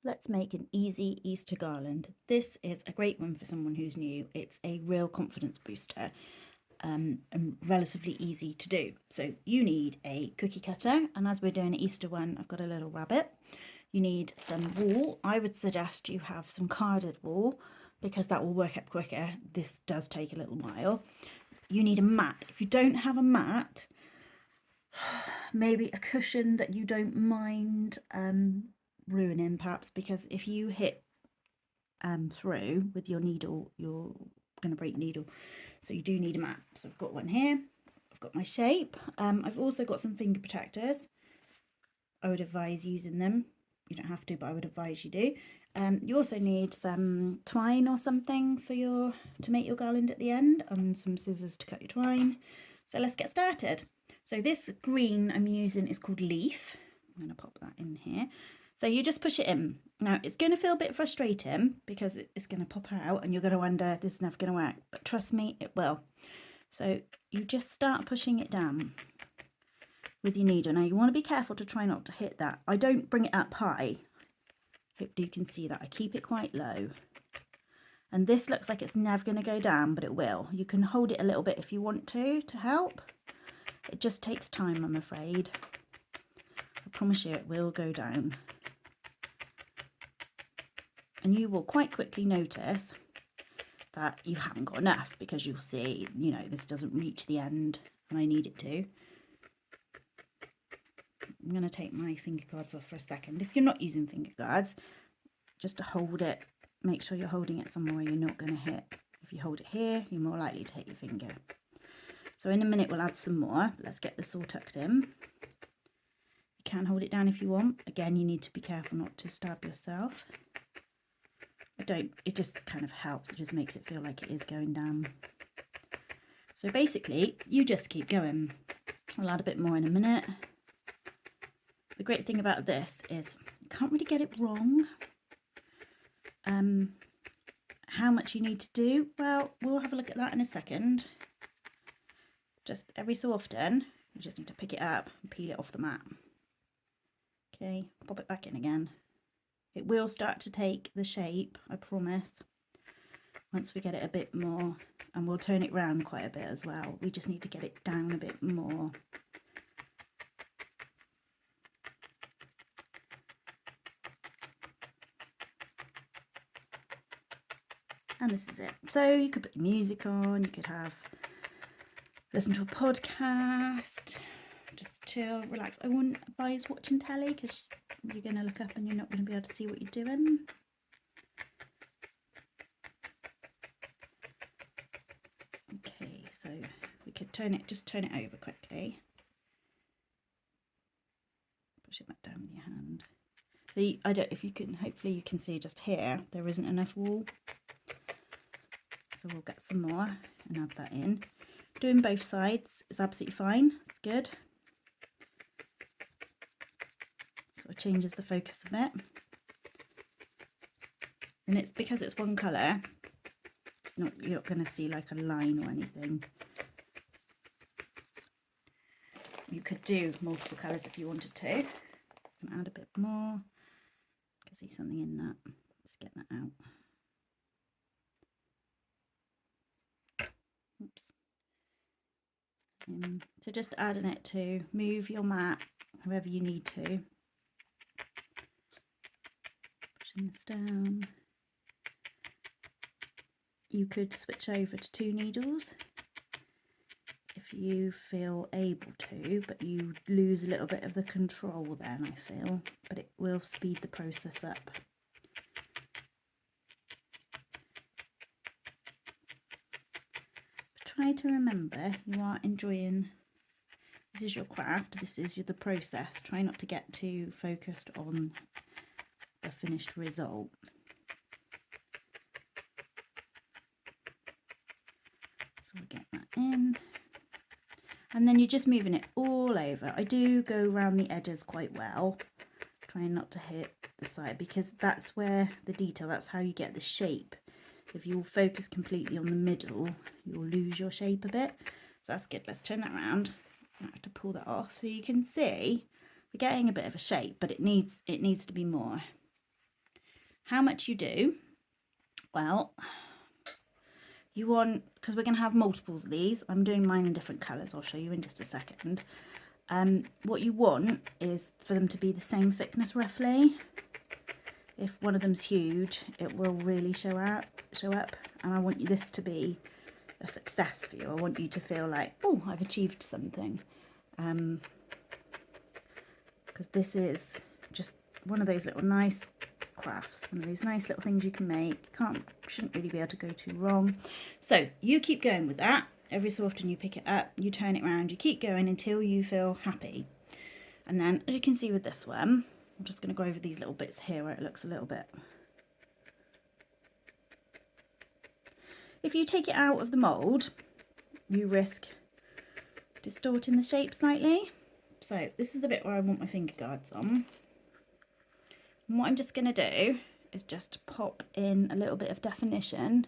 Let's make an easy Easter garland. This is a great one for someone who's new. It's a real confidence booster and relatively easy to do. So you need a cookie cutter, and as we're doing an Easter one, I've got a little rabbit. You need some wool. I would suggest you have some carded wool because that will work up quicker. This does take a little while. You need a mat. If you don't have a mat, maybe a cushion that you don't mind ruining, perhaps, because if you hit through with your needle, you're going to break your needle. So you do need a mat. So I've got one here. I've got my shape. I've also got some finger protectors. I would advise using them. You don't have to, but I would advise you do. You also need some twine or something for to make your garland at the end, and some scissors to cut your twine. So let's get started. So this green I'm using is called Leaf. I'm going to pop that in here. So you just push it in. Now it's going to feel a bit frustrating because it's going to pop out and you're going to wonder this is never going to work, but trust me, it will. So you just start pushing it down with your needle. Now you want to be careful to try not to hit that. I don't bring it up high. Hopefully you can see that. I keep it quite low. And this looks like it's never going to go down, but it will. You can hold it a little bit if you want to help. It just takes time, I'm afraid. I promise you it will go down. And you will quite quickly notice that you haven't got enough because you'll see, you know, this doesn't reach the end and I need it to. I'm going to take my finger guards off for a second. If you're not using finger guards, just to hold it, make sure you're holding it somewhere you're not going to hit. If you hold it here, you're more likely to hit your finger. So in a minute we'll add some more. Let's get this all tucked in. You can hold it down if you want. Again, you need to be careful not to stab yourself. It just kind of helps. It just makes it feel like it is going down. So basically, you just keep going. I'll add a bit more in a minute. The great thing about this is you can't really get it wrong. How much you need to do, well, we'll have a look at that in a second. Just every so often, you just need to pick it up and peel it off the mat. Okay, pop it back in again. It will start to take the shape, I promise, once we get it a bit more, and we'll turn it round quite a bit as well. We just need to get it down a bit more. And this is it. So you could put music on, you could listen to a podcast, just chill, relax. I wouldn't advise watching telly because you're going to look up and you're not going to be able to see what you're doing. Okay, so we could just turn it over quickly. Push it back down with your hand. So hopefully you can see just here, there isn't enough wool. So we'll get some more and add that in. Doing both sides is absolutely fine, it's good. Sort of changes the focus a bit. And it's because it's one colour, you're not going to see like a line or anything. You could do multiple colours if you wanted to. And add a bit more. I can see something in that. Let's get that out. Oops. So just adding it to move your mat however you need to. Pushing this down. You could switch over to 2 needles if you feel able to, but you lose a little bit of the control then, I feel, but it will speed the process up. But try to remember you are enjoying, this is your craft, this is the process. Try not to get too focused on the finished result. So we'll get that in. And then you're just moving it all over. I do go around the edges quite well, trying not to hit the side because that's where the detail, that's how you get the shape. If you focus completely on the middle, you'll lose your shape a bit. So that's good. Let's turn that around. I have to pull that off. So you can see we're getting a bit of a shape, but it needs to be more. how much you do, well, you want, because we're going to have multiples of these, I'm doing mine in different colours, I'll show you in just a second. What you want is for them to be the same thickness roughly. If one of them's huge, it will really show up, and I want this to be a success for you. I want you to feel like, oh, I've achieved something, because this is just one of those little nice crafts, one of those nice little things you can make. Shouldn't really be able to go too wrong. So you keep going with that. Every so often you pick it up, you turn it around, you keep going until you feel happy. And then, as you can see with this one, I'm just going to go over these little bits here where it looks a little bit. If you take it out of the mould, you risk distorting the shape slightly. So this is the bit where I want my finger guards on. And what I'm just going to do is just pop in a little bit of definition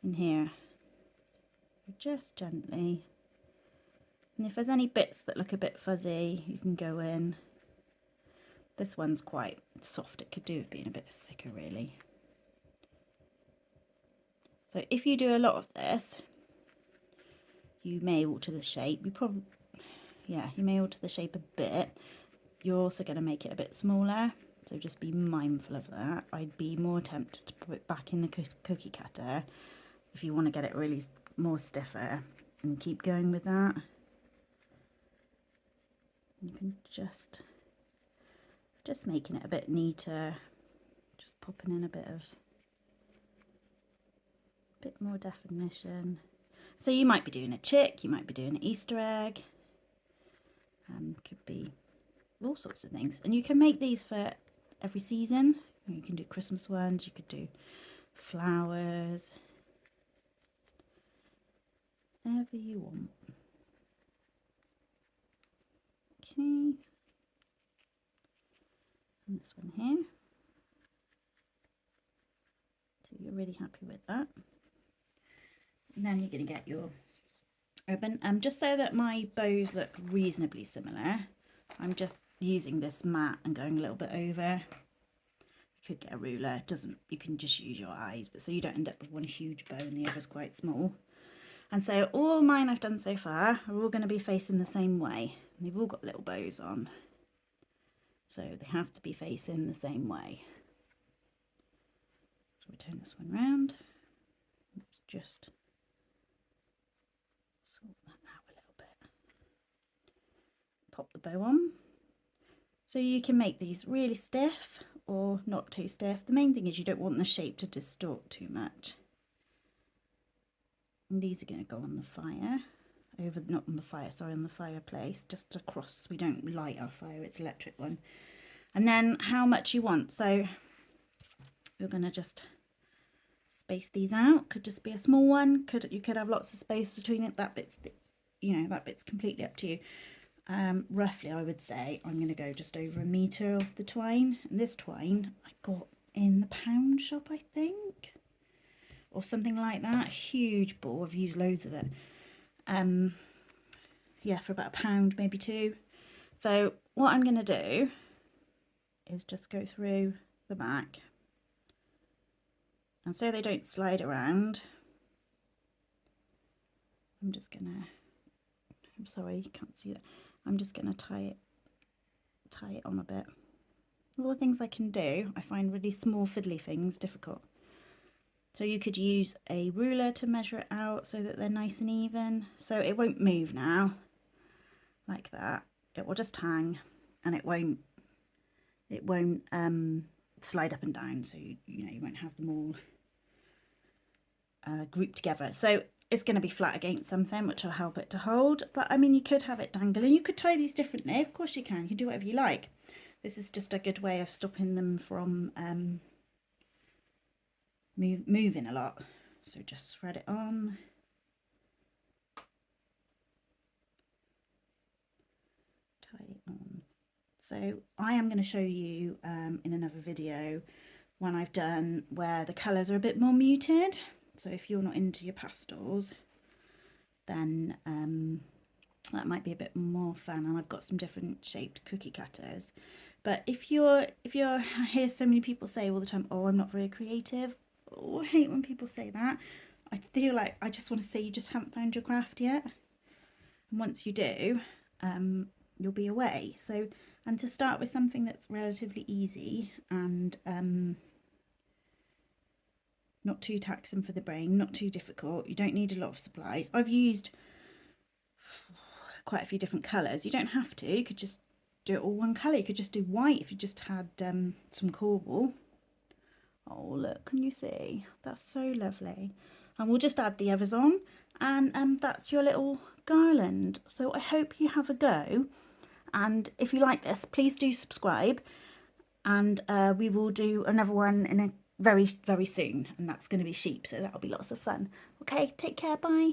in here, just gently. And if there's any bits that look a bit fuzzy, you can go in. This one's quite soft, it could do with being a bit thicker really. So if you do a lot of this, you may alter the shape. You may alter the shape a bit. You're also going to make it a bit smaller, so just be mindful of that. I'd be more tempted to put it back in the cookie cutter if you want to get it really more stiffer, and keep going with that. You can just making it a bit neater, just popping in a bit more definition. So you might be doing a chick, you might be doing an Easter egg, could be all sorts of things. And you can make these for every season. You can do Christmas ones, you could do flowers, whatever you want. Okay. And this one here. So you're really happy with that. And then you're going to get your ribbon. Just so that my bows look reasonably similar, I'm just using this mat and going a little bit over. You could get a ruler, you can just use your eyes, but so you don't end up with one huge bow and the other's quite small. And so all mine I've done so far are all going to be facing the same way. And they've all got little bows on, so they have to be facing the same way. So we turn this one round. Let's just sort that out a little bit. Pop the bow on. So you can make these really stiff or not too stiff. The main thing is you don't want the shape to distort too much. And these are going to go on the fire. Not on the fire, sorry, on the fireplace, just across. We don't light our fire, it's electric one. And then how much you want. So you're going to just space these out. Could just be a small one. You could have lots of space between it. That bit's, that bit's completely up to you. Roughly, I would say I'm going to go just over 1 metre of the twine. And this twine I got in the pound shop, I think, or something like that. A huge ball. I've used loads of it. Yeah, for about £1, maybe £2. So what I'm going to do is just go through the back, and so they don't slide around, I'm sorry, you can't see that. I'm just going to tie it on a bit. All the things I can do, I find really small fiddly things difficult. So you could use a ruler to measure it out so that they're nice and even. So it won't move now, like that. It will just hang, and it won't slide up and down. So you won't have them all grouped together. So it's going to be flat against something, which will help it to hold. But I mean, you could have it dangling. You could tie these differently. Of course you can. You can do whatever you like. This is just a good way of stopping them from moving a lot. So just thread it on. Tie it on. So I am going to show you in another video when I've done where the colours are a bit more muted. So if you're not into your pastels, then that might be a bit more fun. And I've got some different shaped cookie cutters. But if you're, I hear so many people say all the time, oh, I'm not very creative. Oh, I hate when people say that. I feel like I just want to say you just haven't found your craft yet. And once you do, you'll be away. So, and to start with something that's relatively easy and not too taxing for the brain, not too difficult. You don't need a lot of supplies. I've used quite a few different colours. You don't have to. You could just do it all one colour. You could just do white if you just had some coral. Oh, look, can you see? That's so lovely. And we'll just add the others on, and that's your little garland. So I hope you have a go. And if you like this, please do subscribe. And we will do another one in a very, very soon. And that's going to be sheep. So that'll be lots of fun. Okay, take care. Bye.